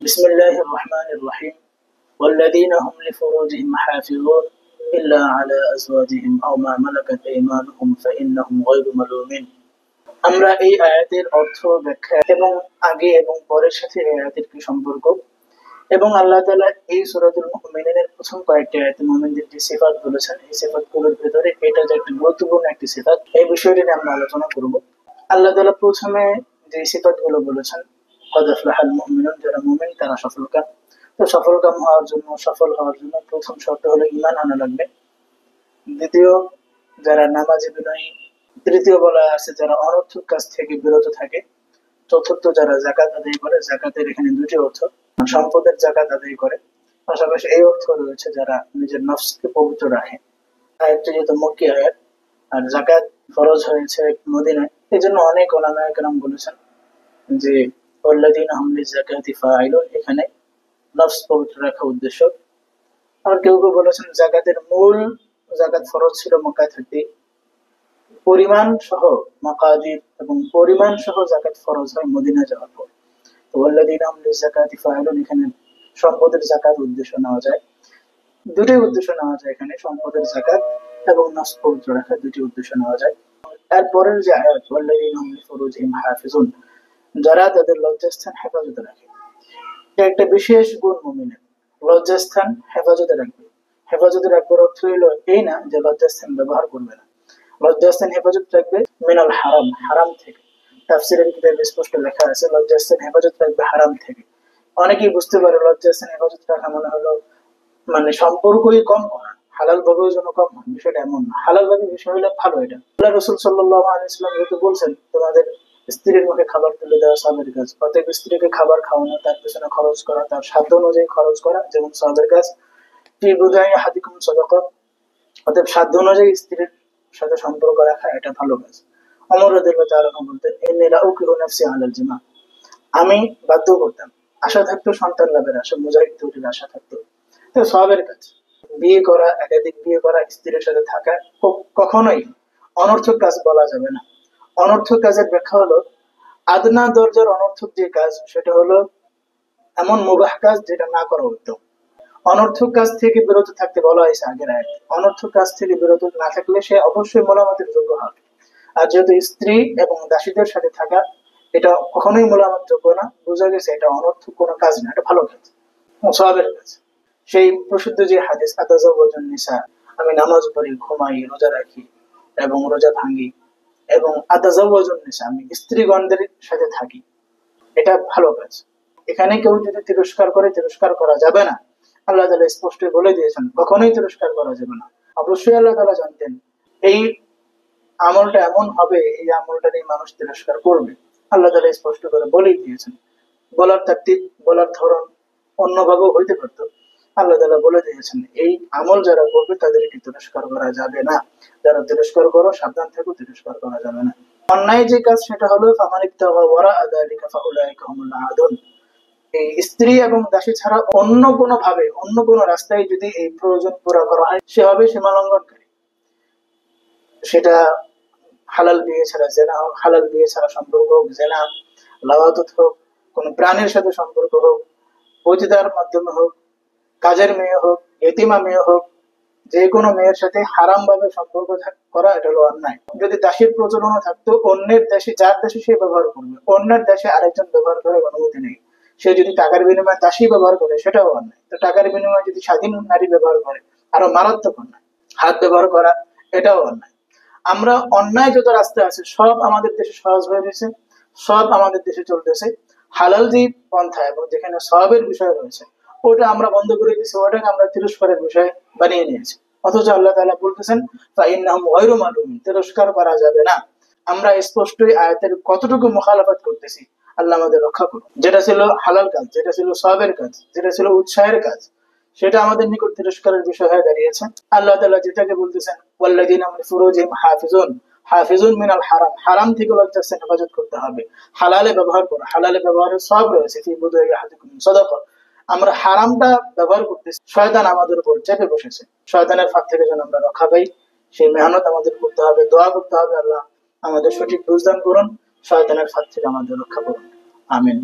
بسم الله الرحمن الرحيم والذين هم لفروجهم حافظون إلا على أزواجهم أو ما ملكت أيمانهم فإنهم غير ملومين। আমরা এই আয়াতের অর্থ ব্যাখ্যা এবং আগে এবং পরের সাথে এই আয়াতের কি সম্পর্ক এবং আল্লাহ তাআলা এই সূরাতুল মুমিনের প্রথম কয়েকটি আয়াতে মুমিনদের যে সিফাত বলেছেন, এই সিফাতগুলোর ভিতরে এটা যে একটা গুরুত্বপূর্ণ একটি সিফাত, এই বিষয়টি নিয়ে আমরা আলোচনা করব। আল্লাহ তাআলা প্রথমে যে সিফাতগুলো বলেছেন, قد أفلح المؤمنون, যারা মুমিন তারা সফলকাম। তো সফল হওয়ার জন্য প্রথম শর্ত হলো ঈমান আনা লাগবে। দ্বিতীয়, যারা নামাজি বিনয়ী। তৃতীয় বলা আছে যারা অনর্থক কাজ থেকে বিরত থাকে। চতুর্থ, যারা যাকাত আদায় করে। যাকাতের এখানে দুটি অর্থ, সম্পদের যাকাত আদায় করে, পাশাপাশি এই অর্থ রয়েছে যারা নিজের নফসকে পবিত্র রাখে। আয়াতটি যেহেতু মক্কি আয়াত আর যাকাত ফরজ হয়েছে মদিনায়, এই জন্য অনেক উলামায়ে কেরাম বলেছেন যে ওয়াল্লাযীনা হুম লিযাকাতি ফাঈলুন, এখানে নফস পবিত্র রাখা উদ্দেশ্য। আর কেউ কেউ বলেছেন যাকাতের মূল যাকাত ফরজ ছিল মক্কায় থাকতে, পরিমাণ সহ মাকাদির এবং পরিমাণ সহ যাকাত ফরজ হয় মদিনা যাওয়ার পর। তো ওয়াল্লাযীনা হুম লিযাকাতি ফাঈলুন, এখানে সম্পদের যাকাত উদ্দেশ্য নেওয়া যায়। দুটি উদ্দেশ্য নেওয়া যায় এখানে, সম্পদের যাকাত এবং নফস পবিত্র রাখা দুটি উদ্দেশ্য নেওয়া যায়। এরপরের যে আয়াত ওয়াল্লাযীনা হুম লিফুরুজিহিম হাফিজুন, যারা তাদের লজ্জাস্থান হেফাজতে রাখে। এটা একটা বিশেষ গুণ মুমিনের, লজ্জাস্থান হেফাজতে রাখবে। হেফাজতে রাখবার অর্থ হলো এই না যে লজ্জাস্থান ব্যবহার করবে না, লজ্জাস্থান হেফাজত রাখবে মিনাল হারাম, হারাম থেকে। তাফসীরের কিতাবে স্পষ্ট লেখা আছে লজ্জাস্থান হেফাজত রাখবে হারাম থেকে। অনেকেই বুঝতে পারে লজ্জাস্থান হেফাজত রাখা মানে হলো সম্পর্কই কম করা, হালাল ভাবেও যেন কম হয়, বিষয়টা এমন না। হালাল ভাবে বিষয় হলে ভালো। এটা আল্লাহ রাসূল সাল্লাল্লাহু আলাইহি ওয়াসাল্লাম যেহেতু বলছেন তোমাদের স্ত্রীর মুখে খাবার তুলে দেওয়া সওয়াবের কাজ, অতএব স্ত্রীকে খাবার খাওয়ানো, তার পেছনে খরচ করা, তার সাধ্য অনুযায়ী খরচ করা যেমন সওয়াবের কাজ। ফি বুদাই আহাদিকুম সাদাকা, অতএব সাধ্য অনুযায়ী স্ত্রীর সাথে সম্পর্ক রাখা এটা ভালো কাজ। ওমর রাদিয়াল্লাহু তাআলা বলতেন ইন্নী লা উকরিহু নাফসি আলাল জিমা, আমি বাধ্য করতাম, আশা থাকতো সন্তান লাভের আশা, মুজাহিদ তৈরির আশা থাকতো। তো সওয়াবের কাজ। বিয়ে করা, একাধিক বিয়ে করা, স্ত্রীর সাথে থাকা কখনোই অনর্থক কাজ বলা যাবে না। অনর্থক কাজের ব্যাখ্যা হলো আদনা দরজার অনর্থক যে কাজ সেটা হলো এমন মুবাহ কাজ যেটা না করা উত্তম। অনর্থক কাজ থেকে বিরত থাকতে বলা হয়েছে আগের আয়াতে। অনর্থক কাজ থেকে বিরত না থাকলে সে অবশ্যই মোলামতের যোগ্য হবে। আর যেহেতু স্ত্রী এবং দাসীদের সাথে থাকা এটা কখনোই মোলামত যোগ্য না, বোঝা গেছে এটা অনর্থক কোনো কাজ না, এটা ভালো কাজ, সওয়াবের কাজ। সেই প্রসিদ্ধ যে হাদিস আতাজাওয়াজুন নিসা, আমি নামাজ পড়ি, ঘুমাই, রোজা রাখি এবং রোজা ভাঙি, এবং আতাজাওয়াজুন নিসা, আমি স্ত্রীগণদের সাথে থাকি, এটা ভালো কাজ। এখানে কেউ যদি তিরস্কার করে, তিরস্কার করা যাবে না। আল্লাহ তাআলা স্পষ্ট বলে দিয়েছেন কখনোই তিরস্কার করা যাবে না। অবশ্যই আল্লাহ তাআলা জানতেন এই আমলটা এমন হবে, এই আমলটা নিয়ে মানুষ তিরস্কার করবে। আল্লাহ তাআলা স্পষ্ট করে বলেই দিয়েছেন। বলার তাকতিক, বলার ধরন অন্যভাবেও হইতে পারত। আল্লাহ তাআলা বলে দিয়েছেন এই আমল যারা করবে তাদেরকে তিরস্কার করা যাবে না। যারা তিরস্কার করো সাবধান থাকো, তিরস্কার করা যাবে না। অন্যায় যে কাজ সেটা হলো ফামানিত্তাগা ওয়ারাআ যালিকা ফাউলাইকা হুমুল আদুন, এই স্ত্রী এবং দাসী ছাড়া অন্য কোনো ভাবে, অন্য কোনো রাস্তায় যদি এই প্রয়োজন পুরা করা হয় সে হবে সীমা লঙ্ঘনকারী। সেটা হালাল বিয়ে ছাড়া জেনা হোক, হালাল বিয়ে ছাড়া সম্পর্ক হোক, জেনা, লাওয়াতুত হোক, কোন প্রাণীর সাথে সম্পর্ক হোক, পতিতার মাধ্যমে হোক, কাজের মেয়ে হোক, এতিমা মেয়ে হোক, যে কোনো মেয়ের সাথে হারাম ভাবে সম্পর্ক করা এটা হলো অন্যায়। যদি দাসীর প্রচলনও থাকতো, অন্যের দেশে যার দেশে সে ব্যবহার করবে, অন্যের দেশে আরেকজন ব্যবহার করার অনুমতি নেই। সে যদি টাকার বিনিময়ে দাসী ব্যবহার করে সেটাও অন্যায়। তো টাকার বিনিময়ে যদি স্বাধীন নারী ব্যবহার করে আরো মারাত্মক অন্যায়। হাত ব্যবহার করা এটাও অন্যায়। আমরা অন্যায় যত রাস্তা আছে সব আমাদের দেশে সহজ হয়ে গেছে, সব আমাদের দেশে চলতেছে। হালাল যে পন্থা এবং যেখানে সওয়াবের বিষয় রয়েছে ওটা আমরা বন্ধ করে দিয়েছি, ওটাকে আমরা তিরস্কারের বিষয় বানিয়ে নিয়েছি। অথচ আল্লাহ তাআলা বলতেছেন ফাইন্নাহুম গায়রু মালুমিন, তিরস্কার করা যাবে না। আমরা স্পষ্টই আয়াতের কতটুকু মুখালাফাত করতেছি, আল্লাহ আমাদের রক্ষা করুন। যেটা ছিল হালাল কাজ, যেটা ছিল সওয়াবের কাজ, যেটা ছিল উৎসাহের কাজ, সেটা আমাদের নিকট তিরস্কারের বিষয় হয়ে দাঁড়িয়েছে। আল্লাহ তাআলা যেটাকে বলতেছেন ওয়াল্লাযীনা হুম লিফুরুজিহিম হাফিজুন, হাফিজুন মিনাল হারাম, হারাম থেকে লজ্জাস্থান হেফাজত করতে হবে। হালালে ব্যবহার করো, হালালে ব্যবহারের সওয়াব রয়েছে। ফি বুদুই আহাদিকুম সাদাকা, আমরা হারামটা ব্যবহার করতেছি, শয়তান আমাদের উপর চেপে বসেছে। শয়তানের ফাঁদ থেকে যেন আমরা রক্ষা পাই সেই মেহনত আমাদের করতে হবে, দোয়া করতে হবে আল্লাহ আমাদের সঠিক বুঝদান করুন, শয়তানের ফাঁদ থেকে আমাদের রক্ষা করুন। আমিন।